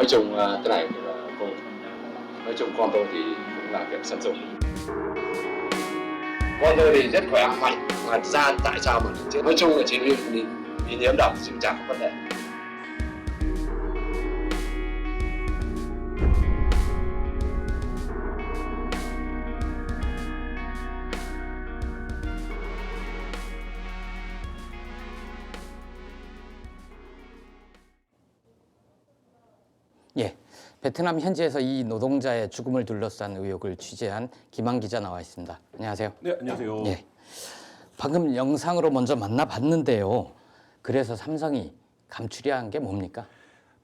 Nói chung cái này là nói chung con tôi thì cũng là kiểu sản dụng. Con tôi thì rất khỏe mạnh, mà ra tại sao mà chết? Nói chung là chỉ bị nhiễm độc chứ chẳng có vấn đề. 예, 베트남 현지에서 이 노동자의 죽음을 둘러싼 의혹을 취재한 김한 기자 나와 있습니다. 안녕하세요. 네, 안녕하세요. 예, 방금 영상으로 먼저 만나봤는데요. 그래서 삼성이 감추려 한 게 뭡니까?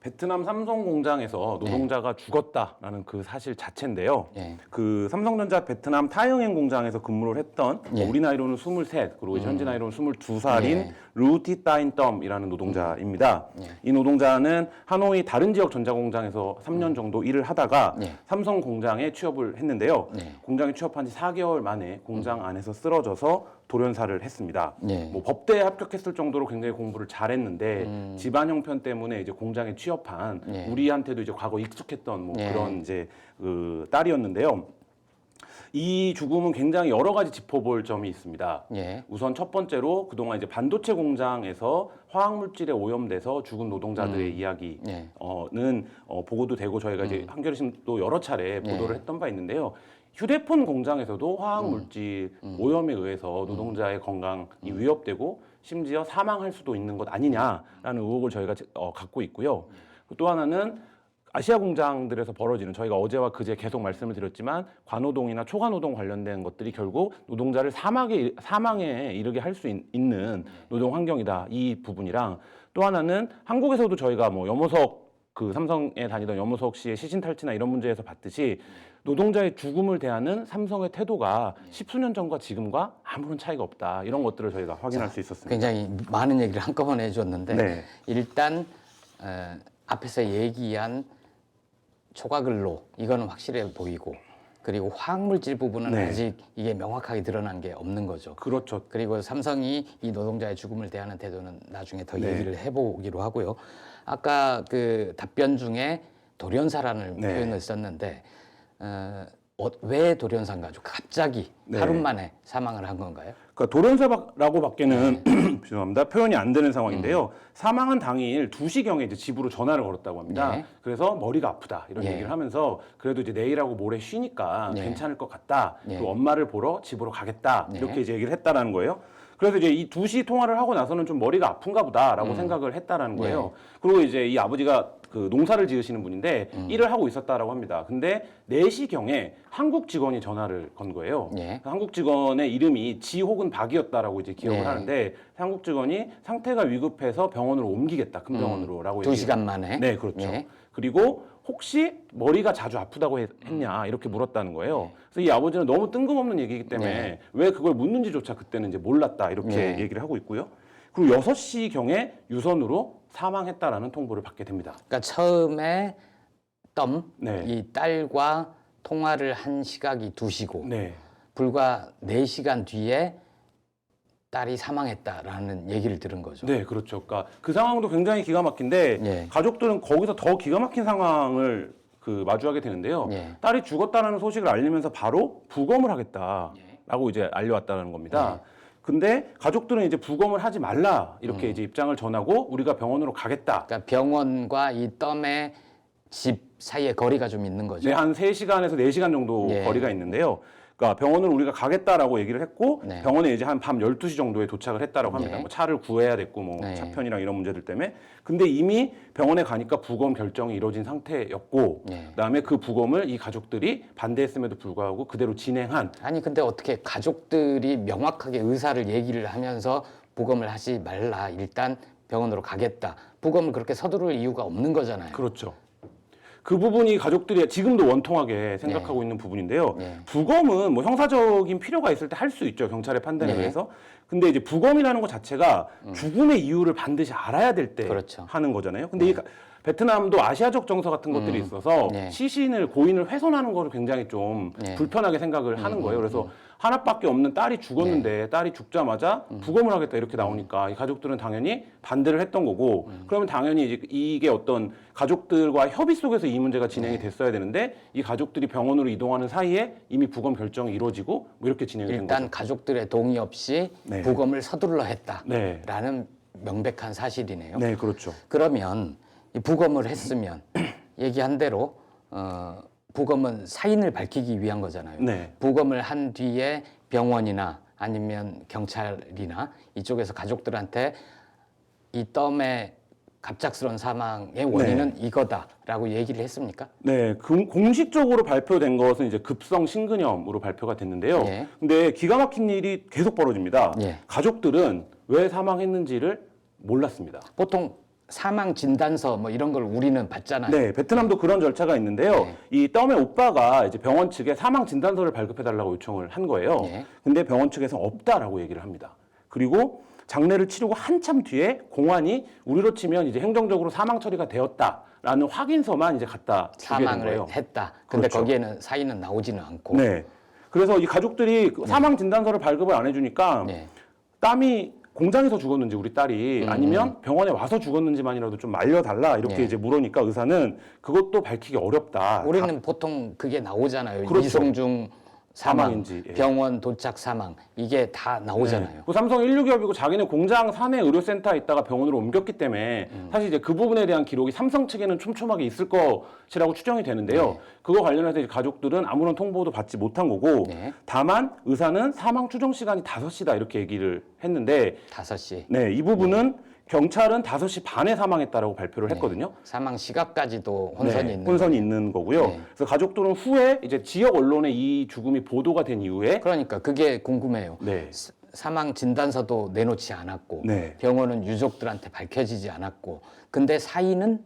베트남 삼성 공장에서 노동자가 죽었다라는 그 사실 자체인데요. 예. 그 삼성전자 베트남 타이응행 공장에서 근무를 했던 예. 우리 나이로는 23, 그리고 현지 나이로는 22살인 예. 루티 따인 덤이라는 노동자입니다. 예. 이 노동자는 하노이 다른 지역 전자공장에서 3년 정도 일을 하다가 예. 삼성 공장에 취업을 했는데요. 예. 공장에 취업한 지 4개월 만에 공장 안에서 쓰러져서 돌연사를 했습니다. 예. 뭐 법대에 합격했을 정도로 굉장히 공부를 잘했는데 집안 형편 때문에 이제 공장에 취업한 예. 우리한테도 이제 과거 익숙했던 뭐 예. 그런 이제 그 딸이었는데요. 이 죽음은 굉장히 여러 가지 짚어볼 점이 있습니다. 예. 우선 첫 번째로 그동안 이제 반도체 공장에서 화학물질에 오염돼서 죽은 노동자들의 이야기는 보고도 되고 저희가 이제 한겨레신문도 여러 차례 보도를 했던 바 있는데요. 휴대폰 공장에서도 화학물질 오염에 의해서 노동자의 건강이 위협되고 심지어 사망할 수도 있는 것 아니냐라는 의혹을 저희가 갖고 있고요. 또 하나는 아시아 공장들에서 벌어지는, 저희가 어제와 그제 계속 말씀을 드렸지만 관노동이나 초과노동 관련된 것들이 결국 노동자를 사망에 이르게 할 수 있는 노동 환경이다, 이 부분이랑, 또 하나는 한국에서도 저희가 뭐 염호석, 그 삼성에 다니던 염호석 씨의 시신 탈취나 이런 문제에서 봤듯이 노동자의 죽음을 대하는 삼성의 태도가 십수년 전과 지금과 아무런 차이가 없다, 이런 것들을 저희가 확인할 수 있었습니다. 굉장히 많은 얘기를 한꺼번에 해줬는데 네. 일단 앞에서 얘기한 초과근로 이거는 확실해 보이고, 그리고 화학물질 부분은 네. 아직 이게 명확하게 드러난 게 없는 거죠. 그렇죠. 그리고 삼성이 이 노동자의 죽음을 대하는 태도는 나중에 더 네. 얘기를 해보기로 하고요. 아까 그 답변 중에 돌연사라는 네. 표현을 썼는데 왜 돌연사인가죠? 갑자기 네. 하루 만에 사망을 한 건가요? 그러니까 돌연사라고 밖에는 죄송합니다, 표현이 안 되는 상황인데요. 사망한 당일 2시경에 이제 집으로 전화를 걸었다고 합니다. 예. 그래서 머리가 아프다 이런 예. 얘기를 하면서 그래도 이제 내일하고 모레 쉬니까 예. 괜찮을 것 같다. 예. 또 엄마를 보러 집으로 가겠다, 예. 이렇게 이제 얘기를 했다라는 거예요. 그래서 이제 이 2시 통화를 하고 나서는 좀 머리가 아픈가 보다라고 생각을 했다라는 거예요. 그리고 이제 이 아버지가 그 농사를 지으시는 분인데 일을 하고 있었다라고 합니다. 근데 4시경에 한국 직원이 전화를 건 거예요. 예. 한국 직원의 이름이 지 혹은 박이었다라고 이제 기억을 네. 하는데, 한국 직원이 상태가 위급해서 병원으로 옮기겠다, 큰 병원으로라고. 2시간 만에? 네, 그렇죠. 예. 그리고 혹시 머리가 자주 아프다고 했냐, 이렇게 물었다는 거예요. 그래서 이 아버지는 너무 뜬금없는 얘기이기 때문에 네. 왜 그걸 묻는지조차 그때는 이제 몰랐다, 이렇게 네. 얘기를 하고 있고요. 그리고 6시경에 유선으로 사망했다라는 통보를 받게 됩니다. 그러니까 처음에 네. 이 딸과 통화를 한 시각이 2시고 네. 불과 4시간 뒤에 딸이 사망했다라는 얘기를 들은 거죠. 네, 그렇죠. 그러니까 그 상황도 굉장히 기가 막힌데 예. 가족들은 거기서 더 기가 막힌 상황을 마주하게 되는데요. 예. 딸이 죽었다는 소식을 알리면서 바로 부검을 하겠다라고 이제 알려왔다는 겁니다. 근데 가족들은 이제 부검을 하지 말라, 이렇게 이제 입장을 전하고 우리가 병원으로 가겠다. 그러니까 병원과 이 덤의 집 사이에 거리가 좀 있는 거죠. 네, 한 3시간에서 4시간 정도 예. 거리가 있는데요. 그러니까 병원을 우리가 가겠다라고 얘기를 했고, 네. 병원에 이제 한 밤 12시 정도에 도착을 했다라고 합니다. 네. 뭐 차를 구해야 됐고, 뭐 네. 차편이랑 이런 문제들 때문에. 근데 이미 병원에 가니까 부검 결정이 이루어진 상태였고, 네. 그다음에 그 부검을 이 가족들이 반대했음에도 불구하고 그대로 진행한. 아니 근데 어떻게 가족들이 명확하게 의사를 얘기를 하면서 부검을 하지 말라, 일단 병원으로 가겠다, 부검을 그렇게 서두를 이유가 없는 거잖아요. 그렇죠. 그 부분이 가족들이 지금도 원통하게 생각하고 있는 부분인데요. 네. 부검은 뭐 형사적인 필요가 있을 때 할 수 있죠, 경찰의 판단에 네. 의해서. 근데 이제 부검이라는 것 자체가 죽음의 이유를 반드시 알아야 될 때 그렇죠. 하는 거잖아요. 근데 이 베트남도 아시아적 정서 같은 것들이 있어서 네. 시신을 고인을 훼손하는 거를 굉장히 좀 네. 불편하게 생각을 하는 거예요. 그래서 하나밖에 없는 딸이 죽었는데 딸이 죽자마자 부검을 하겠다 이렇게 나오니까 이 가족들은 당연히 반대를 했던 거고 그러면 당연히 이제 이게 어떤 가족들과 협의 속에서 이 문제가 진행이 됐어야 되는데 이 가족들이 병원으로 이동하는 사이에 이미 부검 결정이 이루어지고 뭐 이렇게 진행이 된 일단 거죠. 가족들의 동의 없이 네. 부검을 서둘러 네. 했다라는 명백한 사실이네요. 네, 그렇죠. 그러면 이 부검을 했으면 얘기한 대로 부검은 사인을 밝히기 위한 거잖아요. 네. 부검을 한 뒤에 병원이나 아니면 경찰이나 이쪽에서 가족들한테 이 덤의 갑작스러운 사망의 원인은 이거다라고 얘기를 했습니까? 네, 공식적으로 발표된 것은 이제 급성 심근염으로 발표가 됐는데요. 예. 근데 기가 막힌 일이 계속 벌어집니다. 예. 가족들은 왜 사망했는지를 몰랐습니다. 보통 사망 진단서 뭐 이런 걸 우리는 받잖아요. 네, 베트남도 그런 절차가 있는데요. 네. 이 덤의 오빠가 이제 병원 측에 사망 진단서를 발급해달라고 요청을 한 거예요. 네. 근데 병원 측에서 없다라고 얘기를 합니다. 그리고 장례를 치르고 한참 뒤에 공안이 우리로 치면 이제 행정적으로 사망 처리가 되었다라는 확인서만 이제 갖다 주게 된 사망을 거예요. 했다. 근데 그렇죠. 거기에는 사인은 나오지는 않고. 네. 그래서 이 가족들이 그 사망 진단서를 발급을 안 해주니까 네. 땀이 공장에서 죽었는지 우리 딸이 아니면 병원에 와서 죽었는지만이라도 좀 알려달라 이렇게 네. 이제 물으니까 의사는 그것도 밝히기 어렵다. 우리는 보통 그게 나오잖아요. 그렇죠. 이송중 사망, 사망인지, 예. 병원 도착 사망 이게 다 나오잖아요. 그 삼성 16기업이고 자기는 공장 사내 의료센터에 있다가 병원으로 옮겼기 때문에 사실 이제 그 부분에 대한 기록이 삼성 측에는 촘촘하게 있을 것이라고 추정이 되는데요. 네. 그거 관련해서 이제 가족들은 아무런 통보도 받지 못한 거고 네. 다만 의사는 사망 추정 시간이 5시다 이렇게 얘기를 했는데 5시. 네, 이 부분은 경찰은 5시 반에 사망했다라고 발표를 했거든요. 사망 시각까지도 혼선이 네, 있는 혼선이 있는 거고요. 네. 그래서 가족들은 후에 이제 지역 언론에 이 죽음이 보도가 된 이후에 그러니까 그게 궁금해요. 네. 사망 진단서도 내놓지 않았고 네. 병원은 유족들한테 밝혀지지 않았고 근데 사인은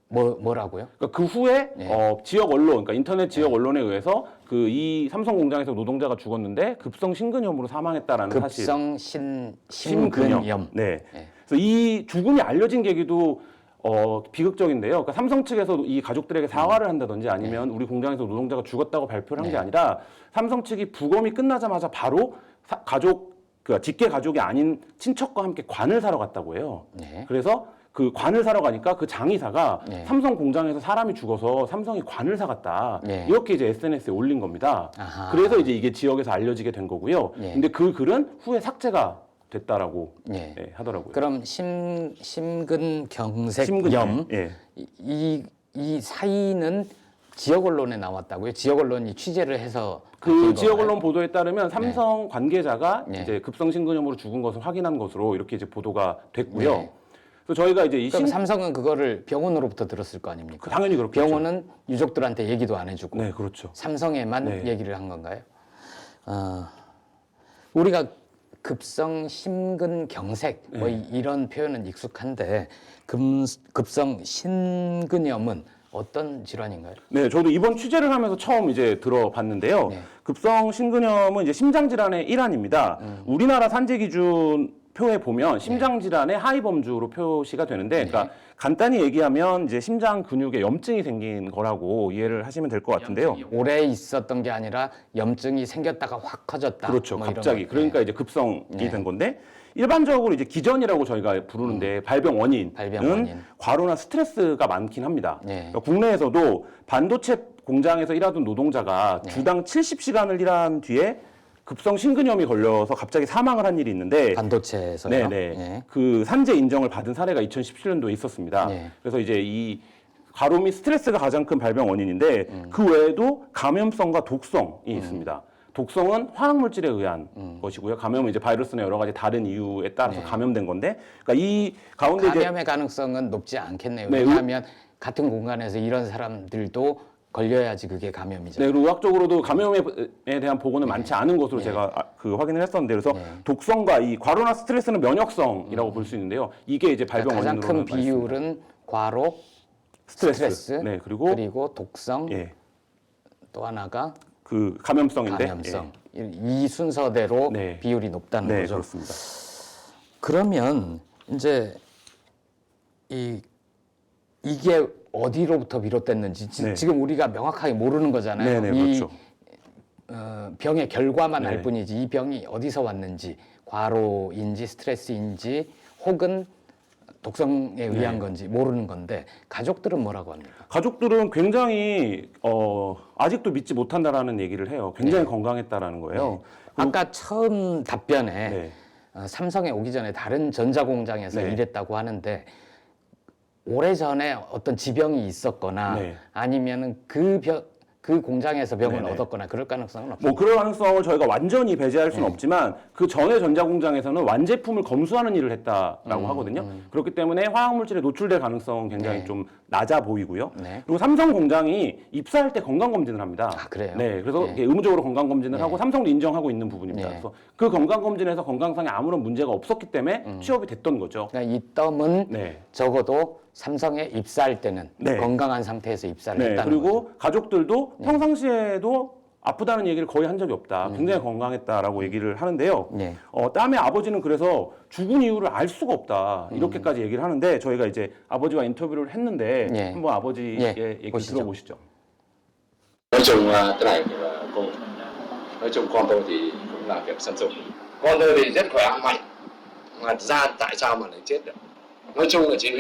뭐라고요? 그러니까 그 후에 네. 지역 언론, 그러니까 인터넷 지역 언론에 의해서 그 이 삼성 공장에서 노동자가 죽었는데 급성 심근염으로 사망했다라는 사실. 급성 심근염. 네. 네. 그래서 이 죽음이 알려진 계기도 비극적인데요. 그러니까 삼성 측에서 이 가족들에게 사과를 한다든지 아니면 우리 공장에서 노동자가 죽었다고 발표를 한 게 아니라 삼성 측이 부검이 끝나자마자 바로 가족, 그 직계 가족이 아닌 친척과 함께 관을 사러 갔다고 해요. 네. 그래서 그 관을 사러 가니까 그 장의사가 네. 삼성 공장에서 사람이 죽어서 삼성이 관을 사갔다. 네. 이렇게 이제 SNS에 올린 겁니다. 아하. 그래서 이제 이게 지역에서 알려지게 된 거고요. 네. 근데 그 글은 후에 삭제가 됐다라고 네. 하더라고요. 그럼 심근경색염 심근염. 예. 이 사인은 지역 언론에 나왔다고요? 지역 언론이 취재를 해서 그 밝힌 지역 건가요? 언론 보도에 따르면 삼성 관계자가 네. 이제 급성 심근염으로 죽은 것을 확인한 것으로 이렇게 이제 보도가 됐고요. 네. 그래서 저희가 이제 이 그럼 삼성은 그거를 병원으로부터 들었을 거 아닙니까? 당연히 그렇겠죠. 병원은 유족들한테 얘기도 안 해주고 네, 그렇죠. 삼성에만 네. 얘기를 한 건가요? 우리가 급성 심근경색 뭐 이런 표현은 익숙한데 급성 심근염은 어떤 질환인가요? 네, 저도 이번 취재를 하면서 처음 이제 들어봤는데요. 네. 급성 심근염은 이제 심장 질환의 일환입니다. 우리나라 산재 기준 표에 보면 심장 질환의 하위 범주로 표시가 되는데, 그러니까 간단히 얘기하면 이제 심장 근육에 염증이 생긴 거라고 이해를 하시면 될 것 같은데요. 오래 있었던 게 아니라 염증이 생겼다가 확 커졌다. 그렇죠. 뭐 이런 갑자기. 거. 그러니까 이제 급성이 된 건데 일반적으로 이제 기전이라고 저희가 부르는데 발병 원인은 발병 원인. 과로나 스트레스가 많긴 합니다. 네. 그러니까 국내에서도 반도체 공장에서 일하던 노동자가 주당 70시간을 일한 뒤에 급성 심근염이 걸려서 갑자기 사망을 한 일이 있는데 반도체에서요. 네네. 네. 그 산재 인정을 받은 사례가 2017년도에 있었습니다. 네. 그래서 이제 이 과로 및 스트레스가 가장 큰 발병 원인인데 그 외에도 감염성과 독성이 있습니다. 독성은 화학물질에 의한 것이고요. 감염은 이제 바이러스나 여러 가지 다른 이유에 따라서 감염된 건데, 그러니까 이 가운데 이제 감염의 가능성은 높지 않겠네요. 네, 왜냐하면 같은 공간에서 이런 사람들도 걸려야지 그게 감염이죠. 네, 그리고 의학적으로도 감염에 대한 보고는 많지 않은 것으로 제가 그 확인을 했었는데, 그래서 독성과 이 과로나 스트레스는 면역성이라고 볼 수 있는데요. 이게 이제 발병 가장 원인으로는 큰 비율은 과로, 스트레스. 스트레스, 네, 그리고 독성, 예, 또 하나가 그 감염성인데, 감염성. 이 순서대로 네. 비율이 높다는 네, 거죠. 그렇습니다. 그러면 이제 이 이게 어디로부터 비롯됐는지 네. 지금 우리가 명확하게 모르는 거잖아요. 네네, 이 그렇죠. 병의 결과만 알 네. 뿐이지 이 병이 어디서 왔는지, 과로인지 스트레스인지 혹은 독성에 의한 네. 건지 모르는 건데 가족들은 뭐라고 합니까? 가족들은 굉장히 아직도 믿지 못한다라는 얘기를 해요. 굉장히 네. 건강했다라는 거예요. 아까 처음 답변에 네. 삼성에 오기 전에 다른 전자공장에서 네. 일했다고 하는데 오래전에 어떤 지병이 있었거나 네. 아니면은 그 공장에서 병을 네네. 얻었거나 그럴 가능성은 없어요. 뭐 그럴 가능성을 저희가 완전히 배제할 수는 없지만 그 전에 전자공장에서는 완제품을 검수하는 일을 했다라고 하거든요. 그렇기 때문에 화학물질에 노출될 가능성은 굉장히 네. 좀 낮아 보이고요. 네. 그리고 삼성 공장이 입사할 때 건강검진을 합니다. 아, 그래요? 네, 그래서 네. 이게 의무적으로 건강검진을 네. 하고 삼성도 인정하고 있는 부분입니다. 네. 그래서 그 건강검진에서 건강상에 아무런 문제가 없었기 때문에 취업이 됐던 거죠. 그러니까 이 덤은 네. 적어도 삼성에 입사할 때는 네. 건강한 상태에서 입사를 네, 했다는 그리고 거죠. 가족들도 평상시에도 아프다는 얘기를 거의 한 적이 없다. 굉장히 건강했다라고 얘기를 하는데요. 네. 땀의 아버지는 그래서 죽은 이유를 알 수가 없다. 이렇게까지 얘기를 하는데 저희가 이제 아버지와 인터뷰를 했는데 네. 한번 아버지의 네, 얘기 보시죠. 들어보시죠. Nói chung cái này cũng nói chung con tôi thì cũng làm việc Samsung. Con tôi thì rất khỏe mạnh, mà ra tại sao mà lại chết được? Nói chung là chỉ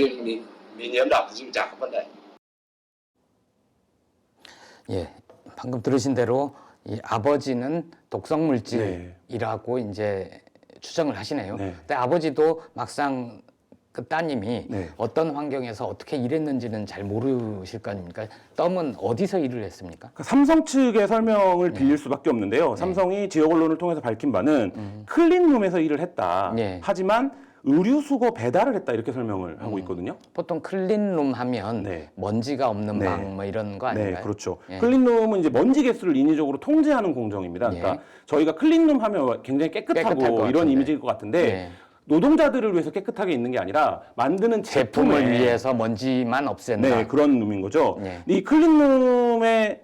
vì nhiễm độc chứ chẳng có vấn đề. 예, 방금 들으신 대로 이 아버지는 독성 물질이라고 이제 추정을 하시네요. 네. 근데 아버지도 막상 그 따님이 네. 어떤 환경에서 어떻게 일했는지는 잘 모르실 거 아닙니까? 덤은 어디서 일을 했습니까? 그 삼성 측의 설명을 빌릴 수밖에 없는데요. 삼성이 지역 언론을 통해서 밝힌 바는 클린룸에서 일을 했다. 네. 하지만 의류 수거 배달을 했다 이렇게 설명을 하고 있거든요. 보통 클린룸 하면 네. 먼지가 없는 네. 방 뭐 이런 거 아닌가요? 네, 그렇죠. 예. 클린룸은 이제 먼지 개수를 인위적으로 통제하는 공정입니다. 그러니까 예. 저희가 클린룸 하면 굉장히 깨끗하고 깨끗할 것 이런 같은데. 이미지일 것 같은데 예. 노동자들을 위해서 깨끗하게 있는 게 아니라 만드는 제품을 제품에 위해서 먼지만 없앤다. 네, 그런 룸인 거죠. 네. 이 클린룸의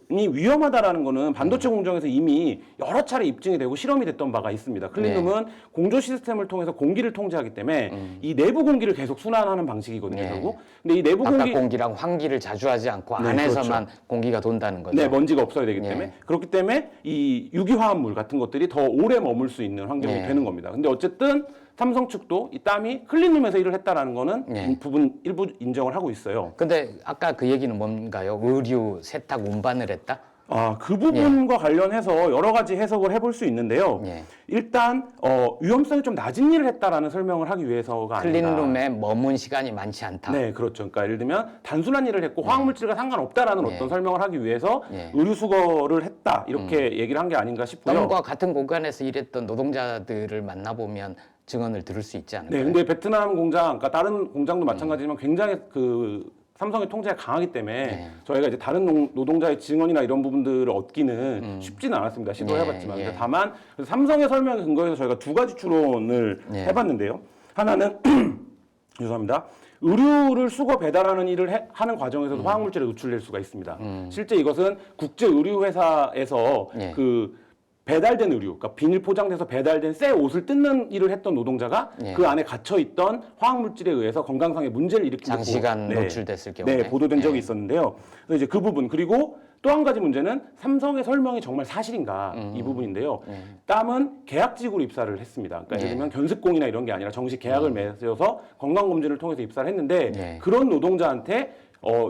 이 위험하다라는 거는 반도체 공정에서 이미 여러 차례 입증이 되고 실험이 됐던 바가 있습니다. 클린룸은 공조 시스템을 통해서 공기를 통제하기 때문에 이 내부 공기를 계속 순환하는 방식이거든요, 네. 결국. 근데 이 내부 바깥 공기 공기랑 환기를 자주 하지 않고 네, 안에서만 그렇죠. 공기가 돈다는 거죠. 네, 먼지가 없어야 되기 네. 때문에 그렇기 때문에 이 유기화합물 같은 것들이 더 오래 머물 수 있는 환경이 네. 되는 겁니다. 근데 어쨌든 삼성 측도 이 땀이 클린룸에서 일을 했다라는 거는 네. 일부 인정을 하고 있어요. 근데 아까 그 얘기는 뭔가요? 의류, 세탁, 운반을 했다? 그 부분과 관련해서 여러 가지 해석을 해볼 수 있는데요. 예. 일단 위험성이 좀 낮은 일을 했다라는 설명을 하기 위해서가 아니라 클린룸에 머문 시간이 많지 않다. 네, 그렇죠. 그러니까 예를 들면 단순한 일을 했고 화학물질과 상관없다라는 네. 어떤 설명을 하기 위해서 네. 의류 수거를 했다 이렇게 얘기를 한 게 아닌가 싶고요. 덤과 같은 공간에서 일했던 노동자들을 만나보면 증언을 들을 수 있지 않을까요? 네, 근데 베트남 공장, 그러니까 다른 공장도 마찬가지지만 굉장히 그 삼성의 통제가 강하기 때문에 네. 저희가 이제 다른 노동자의 증언이나 이런 부분들을 얻기는 쉽지는 않았습니다. 시도해봤지만. 예. 다만 그래서 삼성의 설명에 근거해서 저희가 두 가지 추론을 예. 해봤는데요. 하나는 죄송합니다. 의류를 수거 배달하는 일을 하는 과정에서도 화학물질에 노출될 수가 있습니다. 실제 이것은 국제 의류 회사에서 예. 그 배달된 의류, 그러니까 비닐 포장돼서 배달된 새 옷을 뜯는 일을 했던 노동자가 예. 그 안에 갇혀 있던 화학물질에 의해서 건강상의 문제를 일으키고 장시간 노출됐을 경우에. 네, 보도된 적이 예. 있었는데요. 그래서 이제 그 부분 그리고 또 한 가지 문제는 삼성의 설명이 정말 사실인가 이 부분인데요. 땀은 계약직으로 입사를 했습니다. 그러니까 예를 들면 견습공이나 이런 게 아니라 정식 계약을 맺어서 건강검진을 통해서 입사를 했는데 예. 그런 노동자한테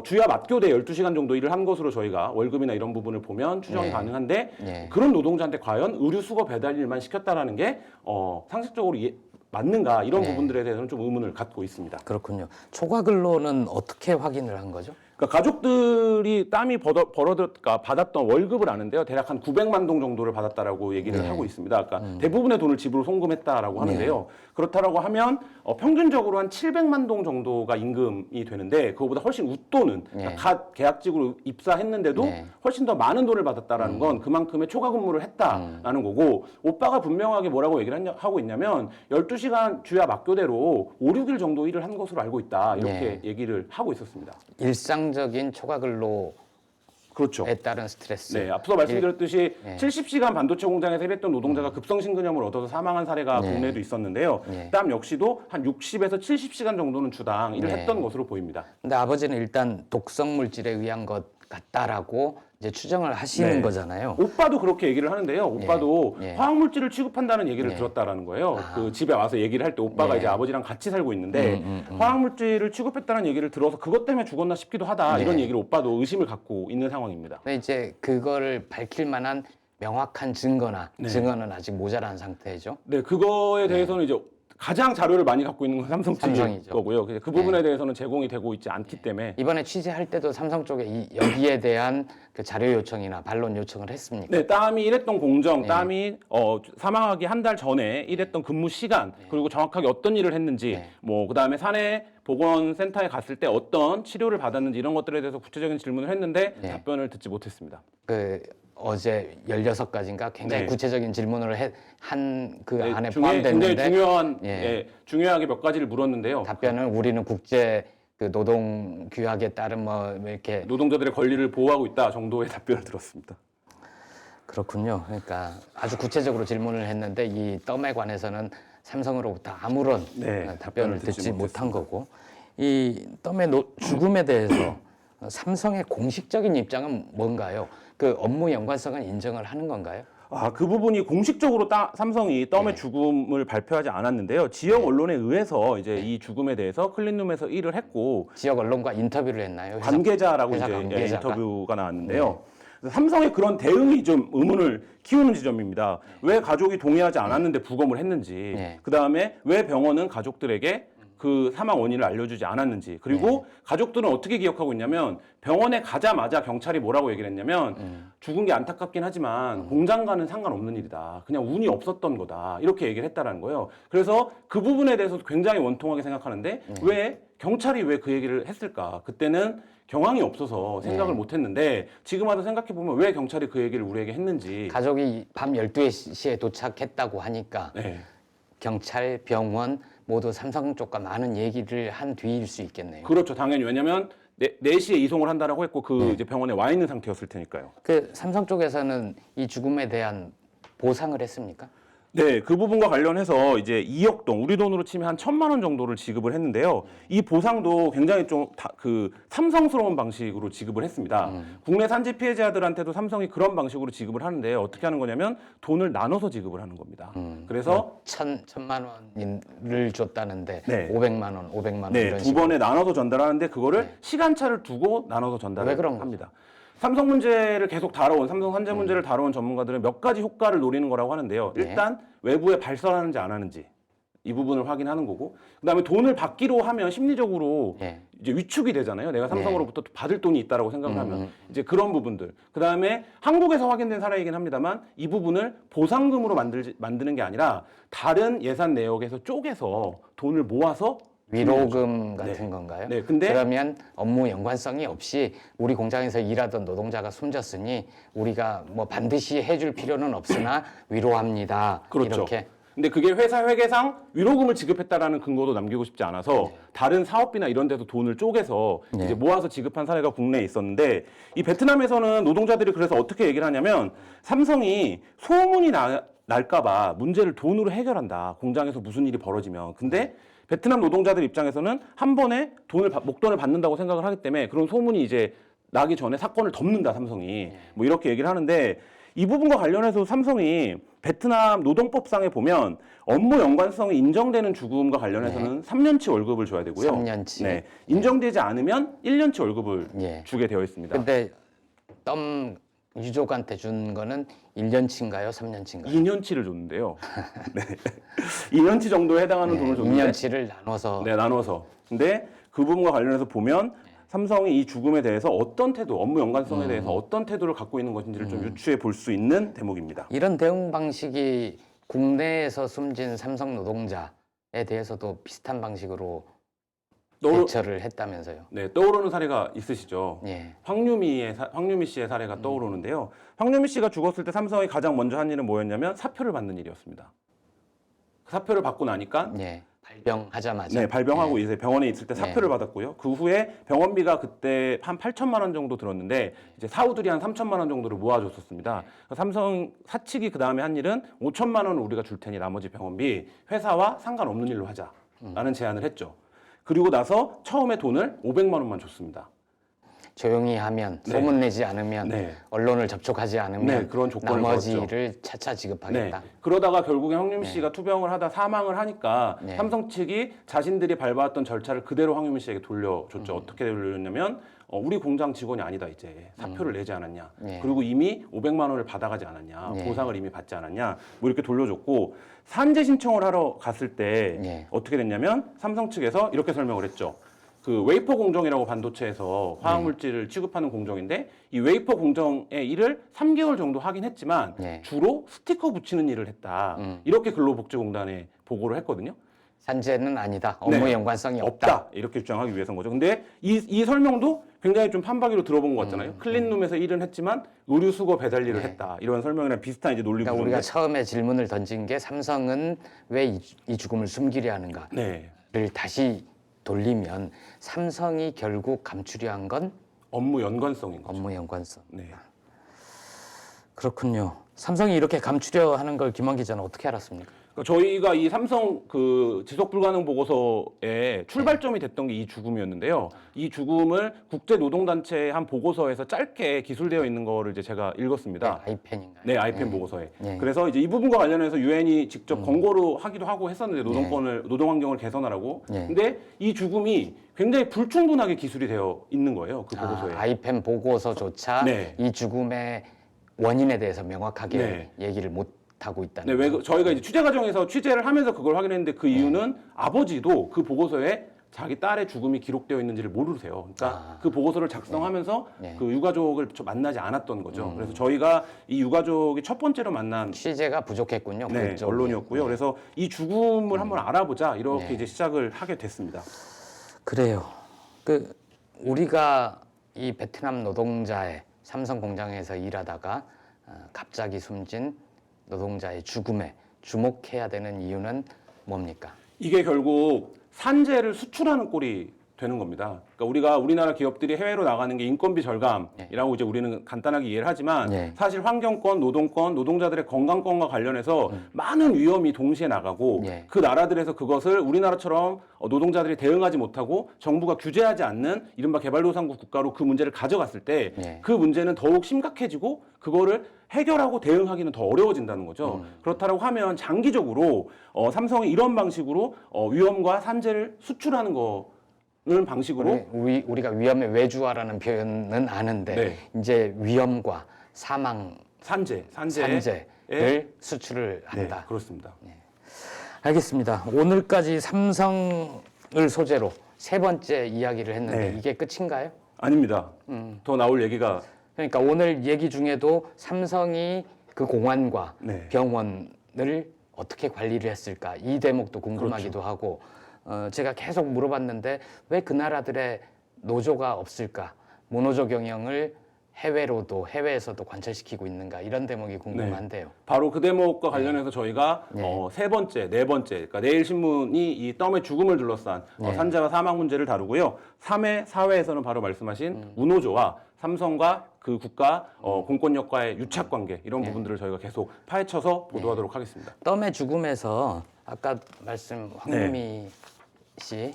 주야 맞교대 12시간 정도 일을 한 것으로 저희가 월급이나 이런 부분을 보면 추정이 네. 가능한데 네. 그런 노동자한테 과연 의류 수거 배달 일만 시켰다라는 게 상식적으로 맞는가 이런 네. 부분들에 대해서는 좀 의문을 갖고 있습니다. 그렇군요. 초과근로는 어떻게 확인을 한 거죠? 그러니까 가족들이 땀이 받았던 월급을 아는데요. 대략 한 900만 동 정도를 받았다라고 얘기를 네. 하고 있습니다. 그러니까 대부분의 돈을 집으로 송금했다라고 하는데요. 그렇다라고 하면 평균적으로 한 700만 동 정도가 임금이 되는데 그거보다 훨씬 웃돈은 그러니까 계약직으로 입사했는데도 네. 훨씬 더 많은 돈을 받았다라는 건 그만큼의 초과 근무를 했다라는 거고 오빠가 분명하게 뭐라고 얘기를 하고 있냐면 12시간 주야 맞교대로 5, 6일 정도 일을 한 것으로 알고 있다. 이렇게 네. 얘기를 하고 있었습니다. 일상적인 초과근로 그렇죠. 따른 스트레스. 네, 앞서 말씀드렸듯이 예. 70시간 반도체 공장에서 일했던 노동자가 급성심근염을 얻어서 사망한 사례가 예. 국내에도 있었는데요. 예. 땀 역시도 한 60에서 70시간 정도는 주당 일을 예. 했던 것으로 보입니다. 근데 아버지는 일단 독성 물질에 의한 것 같다라고 이제 추정을 하시는 네. 거잖아요. 오빠도 그렇게 얘기를 하는데요. 오빠도 예. 화학물질을 취급한다는 얘기를 예. 들었다라는 거예요. 아. 그 집에 와서 얘기를 할 때 오빠가 예. 이제 아버지랑 같이 살고 있는데 화학물질을 취급했다는 얘기를 들어서 그것 때문에 죽었나 싶기도 하다. 예. 이런 얘기를 오빠도 의심을 갖고 있는 상황입니다. 근데 이제 그거를 밝힐 만한 명확한 증거는 아직 모자란 상태죠. 네, 그거에 대해서는 이제 가장 자료를 많이 갖고 있는 건 삼성 측일 삼성이죠. 거고요. 그 부분에 대해서는 제공이 되고 있지 않기 때문에 이번에 취재할 때도 삼성 쪽에 여기에 대한 그 자료 요청이나 반론 요청을 했습니까? 네, 땀이 일했던 공정, 땀이 사망하기 한 달 전에 일했던 근무 시간, 그리고 정확하게 어떤 일을 했는지, 뭐 그다음에 사내 보건센터에 갔을 때 어떤 치료를 받았는지 이런 것들에 대해서 구체적인 질문을 했는데 답변을 듣지 못했습니다. 그 어제 16가지인가 굉장히 네. 구체적인 질문을 한 그 네, 안에 중에 포함됐는데 굉장히 중요한, 예. 중요하게 몇 가지를 물었는데요. 답변은 우리는 국제 그 노동 규약에 따른 뭐 이렇게 노동자들의 권리를 보호하고 있다 정도의 답변을 들었습니다. 그렇군요. 그러니까 아주 구체적으로 질문을 했는데 이 덤에 관해서는 삼성으로부터 아무런 답변을 듣지 못한 거고 이 덤의 죽음에 대해서 삼성의 공식적인 입장은 뭔가요? 그 업무 연관성은 인정을 하는 건가요? 그 부분이 공식적으로 삼성이 덤의 죽음을 발표하지 않았는데요. 지역 언론에 의해서 이제 이 죽음에 대해서 클린룸에서 일을 했고 지역 언론과 인터뷰를 했나요? 관계자라고 회사 이제 관계자가? 인터뷰가 나왔는데요. 삼성의 그런 대응이 좀 의문을 키우는 지점입니다. 왜 가족이 동의하지 않았는데 부검을 했는지, 그 다음에 왜 병원은 가족들에게 그 사망 원인을 알려주지 않았는지, 그리고 가족들은 어떻게 기억하고 있냐면 병원에 가자마자 경찰이 뭐라고 얘기를 했냐면 죽은 게 안타깝긴 하지만 공장과는 상관없는 일이다. 그냥 운이 없었던 거다. 이렇게 얘기를 했다라는 거예요. 그래서 그 부분에 대해서 굉장히 원통하게 생각하는데 왜 경찰이 왜 그 얘기를 했을까? 그때는 경황이 없어서 생각을 못 했는데 지금 와서 생각해 보면 왜 경찰이 그 얘기를 우리에게 했는지 가족이 밤 12시에 도착했다고 하니까 경찰, 병원 모두 삼성 쪽과 많은 얘기를 한 뒤일 수 있겠네요. 그렇죠. 당연히. 왜냐면 4시에 이송을 한다라고 했고 이제 병원에 와 있는 상태였을 테니까요. 그 삼성 쪽에서는 이 죽음에 대한 보상을 했습니까? 네, 그 부분과 관련해서 이제 2억 동, 우리 돈으로 치면 한 1,000만 원 정도를 지급을 했는데요. 이 보상도 굉장히 좀 삼성스러운 방식으로 지급을 했습니다. 국내 산재 피해자들한테도 삼성이 그런 방식으로 지급을 하는데 어떻게 하는 거냐면 돈을 나눠서 지급을 하는 겁니다. 그래서 1,000만 원을 줬다는데 네. 500만 원 네, 이런 두 식으로. 번에 나눠서 전달하는데 그거를 시간차를 두고 나눠서 전달을 왜 그런 합니다. 삼성 문제를 계속 다뤄온, 삼성 산재 문제를 다뤄온 전문가들은 몇 가지 효과를 노리는 거라고 하는데요. 일단 외부에 발설하는지 안 하는지 이 부분을 확인하는 거고, 그다음에 돈을 받기로 하면 심리적으로 이제 위축이 되잖아요. 내가 삼성으로부터 받을 돈이 있다라고 생각을 하면 이제 그런 부분들. 그다음에 한국에서 확인된 사례이긴 합니다만 이 부분을 보상금으로 만드는 게 아니라 다른 예산 내역에서 쪼개서 돈을 모아서 위로금 같은 건가요? 네, 근데 그러면 업무 연관성이 없이 우리 공장에서 일하던 노동자가 숨졌으니 우리가 뭐 반드시 해줄 필요는 없으나 위로합니다. 그렇죠. 이렇게. 근데 그게 회사 회계상 위로금을 지급했다라는 근거도 남기고 싶지 않아서 다른 사업비나 이런 데서 돈을 쪼개서 이제 모아서 지급한 사례가 국내에 있었는데 이 베트남에서는 노동자들이 그래서 어떻게 얘기를 하냐면 삼성이 소문이 날까봐 문제를 돈으로 해결한다. 공장에서 무슨 일이 벌어지면. 근데 베트남 노동자들 입장에서는 한 번에 목돈을 받는다고 생각을 하기 때문에 그런 소문이 이제 나기 전에 사건을 덮는다, 삼성이. 뭐 이렇게 얘기를 하는데 이 부분과 관련해서 삼성이 베트남 노동법상에 보면 업무 연관성이 인정되는 죽음과 관련해서는 3년치 월급을 줘야 되고요. 3년치. 네. 인정되지 않으면 1년치 월급을 주게 되어 있습니다. 근데 덤 유족한테 준 거는 1년치인가요? 3년치인가요? 2년치를 줬는데요. 네. 2년치 정도에 해당하는 돈을 줬는데 2년치를 나눠서. 네, 나눠서. 근데 그 부분과 관련해서 보면 삼성이 이 죽음에 대해서 어떤 태도, 업무 연관성에 대해서 어떤 태도를 갖고 있는 것인지를 좀 유추해 볼 수 있는 대목입니다. 이런 대응 방식이 국내에서 숨진 삼성 노동자에 대해서도 비슷한 방식으로 대처를 했다면서요? 네, 떠오르는 사례가 있으시죠. 예. 황유미 씨의 사례가 떠오르는데요. 황유미 씨가 죽었을 때 삼성이 가장 먼저 한 일은 뭐였냐면 사표를 받는 일이었습니다. 사표를 받고 나니까 발병하자마자. 네, 발병하고 예. 이제 병원에 있을 때 사표를 받았고요. 그 후에 병원비가 그때 한 8천만 원 정도 들었는데 이제 사우들이 한 3천만 원 정도를 모아줬었습니다. 삼성 사측이 그 다음에 한 일은 5천만 원을 우리가 줄 테니 나머지 병원비 회사와 상관없는 일로 하자라는 제안을 했죠. 그리고 나서 처음에 돈을 500만 원만 줬습니다. 조용히 하면, 네. 소문내지 않으면, 네. 언론을 접촉하지 않으면 네, 그런 조건을 나머지를 차차 지급하겠다. 네. 그러다가 결국에 황유미 씨가 투병을 하다 사망을 하니까 네. 삼성 측이 자신들이 밟아왔던 절차를 그대로 황유미 씨에게 돌려줬죠. 어떻게 돌렸냐면 우리 공장 직원이 아니다 이제 사표를 내지 않았냐. 네. 그리고 이미 500만 원을 받아가지 않았냐. 네. 보상을 이미 받지 않았냐. 뭐 이렇게 돌려줬고 산재 신청을 하러 갔을 때 네. 어떻게 됐냐면 삼성 측에서 이렇게 설명을 했죠. 그 웨이퍼 공정이라고 반도체에서 화학 물질을 취급하는 공정인데 이 웨이퍼 공정의 일을 3개월 정도 하긴 했지만 네. 주로 스티커 붙이는 일을 했다. 이렇게 근로복지공단에 보고를 했거든요. 산재는 아니다. 업무 네. 연관성이 없다. 이렇게 주장하기 위해서인 거죠. 근데 이 설명도 굉장히 좀 판박이로 들어본 것 같잖아요. 클린룸에서 일은 했지만 의류 수거 배달 일을 했다. 이런 설명이랑 비슷한 이제 논리 그러니까 구조인데. 우리가 처음에 질문을 던진 게 삼성은 왜 이 죽음을 숨기려 하는가를 네. 다시 돌리면 삼성이 결국 감추려 한 건 업무 연관성인 거죠. 업무 연관성. 네. 그렇군요. 삼성이 이렇게 감추려 하는 걸 김한 기자는 어떻게 알았습니까? 그러니까 저희가 이 삼성 그 지속 불가능 보고서에 출발점이 됐던 게 이 죽음이었는데요. 이 죽음을 국제 노동단체 한 보고서에서 짧게 기술되어 있는 거를 이제 제가 읽었습니다. 네, 아이펜인가요? 네, 아이펜 보고서에. 네. 그래서 이제 이 부분과 관련해서 유엔이 직접 권고를 하기도 하고 했었는데 노동 환경을 개선하라고. 네. 근데 이 죽음이 굉장히 불충분하게 기술이 되어 있는 거예요. 그 보고서에. 아이펜 보고서조차 네. 이 죽음의 원인에 대해서 명확하게 네. 얘기를 못 하고 있다는 네, 왜 저희가 이제 취재 과정에서 취재를 하면서 그걸 확인했는데 그 이유는 아버지도 그 보고서에 자기 딸의 죽음이 기록되어 있는지를 모르세요. 그러니까 그 보고서를 작성하면서 그 유가족을 만나지 않았던 거죠. 그래서 저희가 이 유가족이 첫 번째로 만난 취재가 부족했군요. 네, 그쪽이. 언론이었고요. 그래서 이 죽음을 한번 알아보자 이렇게 이제 시작을 하게 됐습니다. 그래요. 그 우리가 이 베트남 노동자의 삼성 공장에서 일하다가 갑자기 숨진 노동자의 죽음에 주목해야 되는 이유는 뭡니까? 이게 결국 산재를 수출하는 꼴이 되는 겁니다. 그러니까 우리나라 기업들이 해외로 나가는 게 인건비 절감이라고 이제 우리는 간단하게 이해를 하지만 사실 환경권, 노동권, 노동자들의 건강권과 관련해서 많은 위험이 동시에 나가고 그 나라들에서 그것을 우리나라처럼 노동자들이 대응하지 못하고 정부가 규제하지 않는 이른바 개발도상국 국가로 그 문제를 가져갔을 때 그 문제는 더욱 심각해지고 그거를 해결하고 대응하기는 더 어려워진다는 거죠. 그렇다고 하면 장기적으로 삼성이 이런 방식으로 위험과 산재를 수출하는 거는 방식으로 우리가 위험의 외주화라는 표현은 아는데 이제 위험과 사망, 산재를 수출을 한다. 네, 그렇습니다. 알겠습니다. 오늘까지 삼성을 소재로 세 번째 이야기를 했는데 이게 끝인가요? 아닙니다. 더 나올 얘기가 그러니까 오늘 얘기 중에도 삼성이 그 공안과 병원을 어떻게 관리를 했을까 이 대목도 궁금하기도 하고 제가 계속 물어봤는데 왜 그 나라들의 노조가 없을까? 무노조 경영을 해외에서도 관철시키고 있는가 이런 대목이 궁금한데요. 바로 그 대목과 관련해서 저희가 세 번째, 네 번째, 그러니까 내일 신문이 이 덤의 죽음을 둘러싼 산재와 사망 문제를 다루고요. 3회, 4회에서는 바로 말씀하신 무노조와 삼성과 그 국가 공권력과의 유착관계 이런 부분들을 저희가 계속 파헤쳐서 보도하도록 하겠습니다. 덤의 죽음에서 아까 말씀 황유미 씨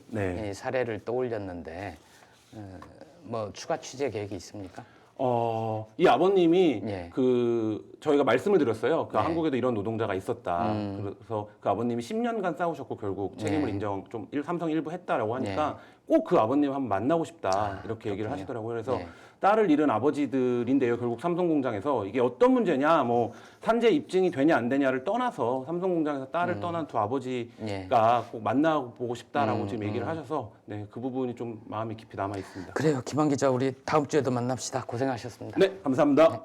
사례를 떠올렸는데 뭐 추가 취재 계획이 있습니까? 이 아버님이 저희가 말씀을 드렸어요. 한국에도 이런 노동자가 있었다. 그래서 그 아버님이 10년간 싸우셨고 결국 책임을 인정 삼성 일부 했다라고 하니까 꼭 그 아버님 한번 만나고 싶다 이렇게 얘기를 하시더라고요. 그래서 딸을 잃은 아버지들인데요. 결국 삼성 공장에서 이게 어떤 문제냐, 뭐 산재 입증이 되냐 안 되냐를 떠나서 삼성 공장에서 딸을 떠난 두 아버지가 꼭 만나보고 싶다라고 지금 얘기를 하셔서 그 부분이 좀 마음이 깊이 남아 있습니다. 그래요, 김한 기자, 우리 다음 주에도 만납시다. 고생하셨습니다. 네, 감사합니다.